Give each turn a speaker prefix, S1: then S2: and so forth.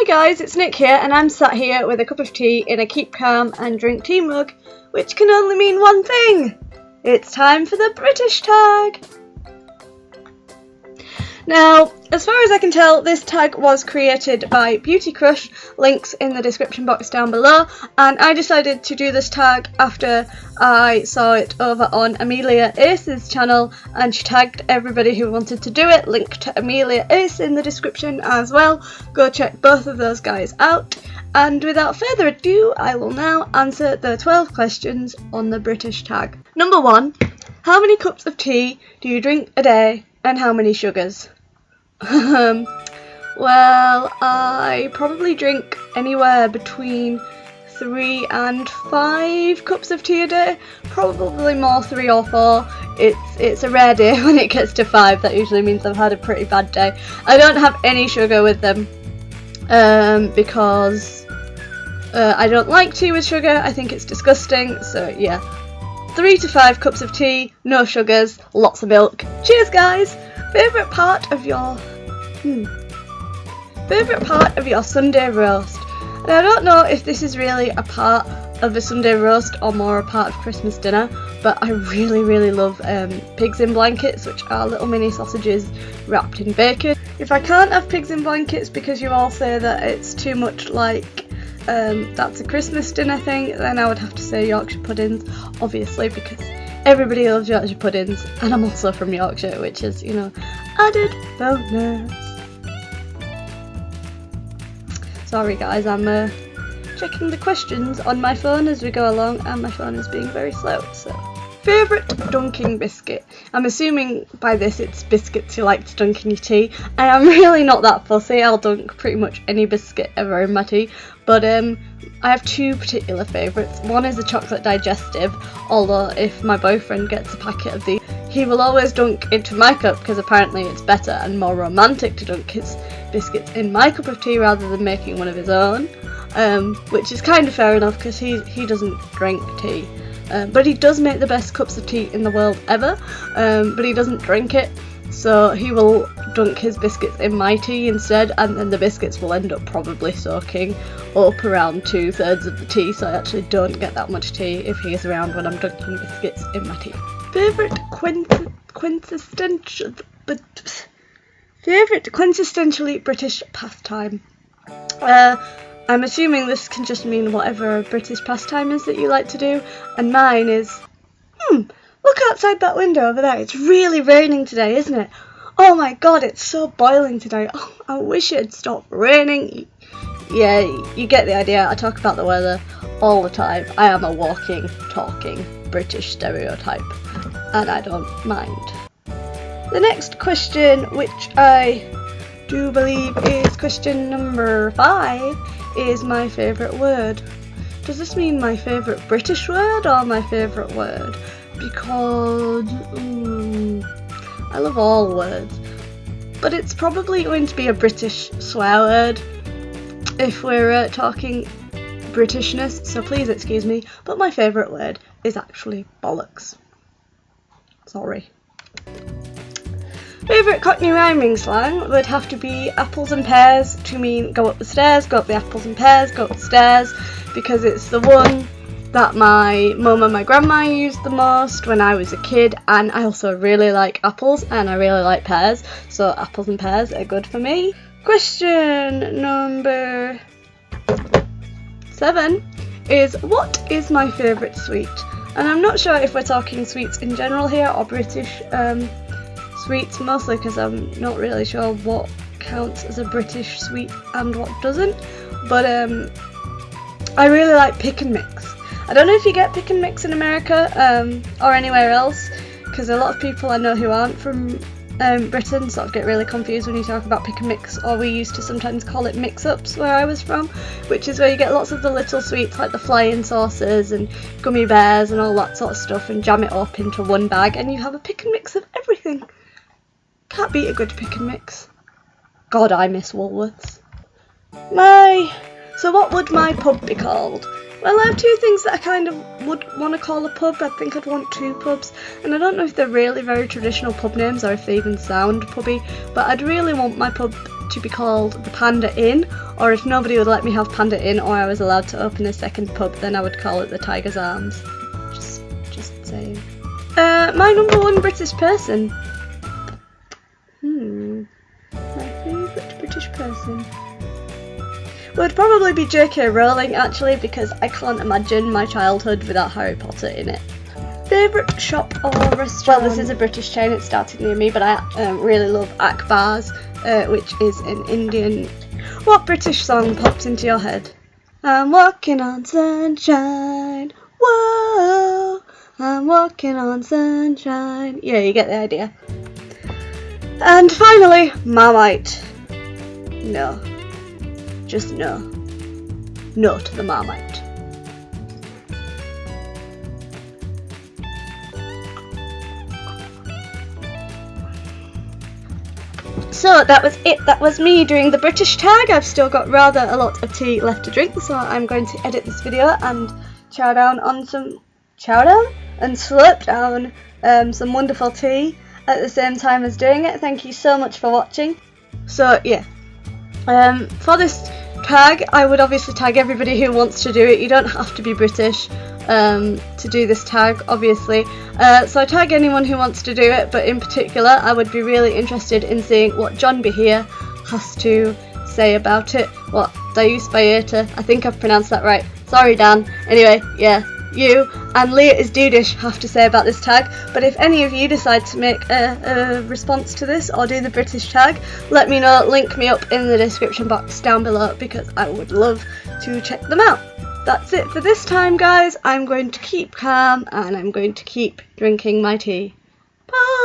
S1: Hi guys, it's Nick here, and I'm sat here with a cup of tea in a keep calm and drink tea mug, which can only mean one thing. It's time for the British tag. Now, as far as I can tell, this tag was created by Beauty Crush, links in the description box down below, and I decided to do this tag after I saw it over on Amelia Ace's channel, and she tagged everybody who wanted to do it. Link to Amelia Ace in the description as well. Go check both of those guys out. And without further ado, I will now answer the 12 questions on the British tag. Number 1. How many cups of tea do you drink a day, and how many sugars? Well, I probably drink anywhere between 3 and 5 cups of tea a day. Probably more 3 or 4. It's a rare day when it gets to 5. That usually means I've had a pretty bad day. I don't have any sugar with them because I don't like tea with sugar. I think it's disgusting. So yeah, 3 to 5 cups of tea, no sugars, lots of milk. Cheers, guys! Favourite part of your Sunday roast? And I don't know if this is really a part of a Sunday roast or more a part of Christmas dinner, but I really love pigs in blankets, which are little mini sausages wrapped in bacon. If I can't have pigs in blankets because you all say that it's too much like that's a Christmas dinner thing, then I would have to say Yorkshire puddings, obviously, because everybody loves Yorkshire puddings, and I'm also from Yorkshire, which is, you know, added bonus. Sorry guys, I'm checking the questions on my phone as we go along, and my phone is being very slow, so. Favourite dunking biscuit? I'm assuming by this it's biscuits you like to dunk in your tea, and I'm really not that fussy. I'll dunk pretty much any biscuit ever in my tea, but I have 2 particular favourites. One is a chocolate digestive, although if my boyfriend gets a packet of these, he will always dunk into my cup because apparently it's better and more romantic to dunk his biscuits in my cup of tea rather than making one of his own, which is kind of fair enough because he doesn't drink tea. But he does make the best cups of tea in the world ever, but he doesn't drink it, so he will dunk his biscuits in my tea instead, and then the biscuits will end up probably soaking up around 2/3 of the tea, so I actually don't get that much tea if he is around when I'm dunking biscuits in my tea. Favourite quintessentially British pastime? I'm assuming this can just mean whatever British pastime is that you like to do, and mine is, look outside that window over there, it's really raining today, isn't it? Oh my god, it's so boiling today. Oh, I wish it had stopped raining. Yeah, you get the idea. I talk about the weather all the time. I am a walking, talking British stereotype, and I don't mind. The next question, which I do believe is question number 5, is my favourite word. Does this mean my favourite British word or my favourite word? Because I love all words, but it's probably going to be a British swear word if we're talking Britishness, so please excuse me, but my favourite word is actually bollocks. Sorry. Favourite Cockney rhyming slang would have to be apples and pears to mean go up the stairs, go up the apples and pears, go up the stairs, because it's the one that my mum and my grandma used the most when I was a kid, and I also really like apples and I really like pears, so apples and pears are good for me. Question number 7 is, what is my favourite sweet? And I'm not sure if we're talking sweets in general here or British sweets, mostly because I'm not really sure what counts as a British sweet and what doesn't, but I really like pick and mix. I don't know if you get pick and mix in America or anywhere else, because a lot of people I know who aren't from Britain sort of get really confused when you talk about pick and mix, or we used to sometimes call it mix-ups where I was from, which is where you get lots of the little sweets like the flying saucers and gummy bears and all that sort of stuff and jam it up into one bag and you have a pick and mix of everything. Can't beat a good pick and mix. God, I miss Woolworths. So what would my pub be called? Well, I have 2 things that I kind of would want to call a pub. I think I'd want 2 pubs, and I don't know if they're really very traditional pub names or if they even sound pubby, but I'd really want my pub to be called the Panda Inn, or if nobody would let me have Panda Inn or I was allowed to open a second pub, then I would call it the Tiger's Arms. Just saying. My #1 British person. My favourite British person would probably be J.K. Rowling, actually, because I can't imagine my childhood without Harry Potter in it. Favourite shop or restaurant? Well, this is a British chain, it started near me, but I really love bcause, which is an Indian... What British song pops into your head? I'm walking on sunshine, whoa, I'm walking on sunshine. Yeah, you get the idea. And finally, Marmite. No. Just no. No to the Marmite. So that was it. That was me doing the British tag. I've still got rather a lot of tea left to drink, so I'm going to edit this video and chow down and slurp down some wonderful tea at the same time as doing it. Thank you so much for watching. So yeah, for this tag, I would obviously tag everybody who wants to do it. You don't have to be British to do this tag, obviously. So I tag anyone who wants to do it, but in particular I would be really interested in seeing what Jonbehere has to say about it. What DeusViator, I think I've pronounced that right. Sorry Dan. Anyway, yeah, you and leahisdudish have to say about this tag. But if any of you decide to make a response to this or do the British tag, let me know, link me up in the description box down below, because I would love to check them out. That's it for this time, guys. I'm going to keep calm and I'm going to keep drinking my tea. Bye!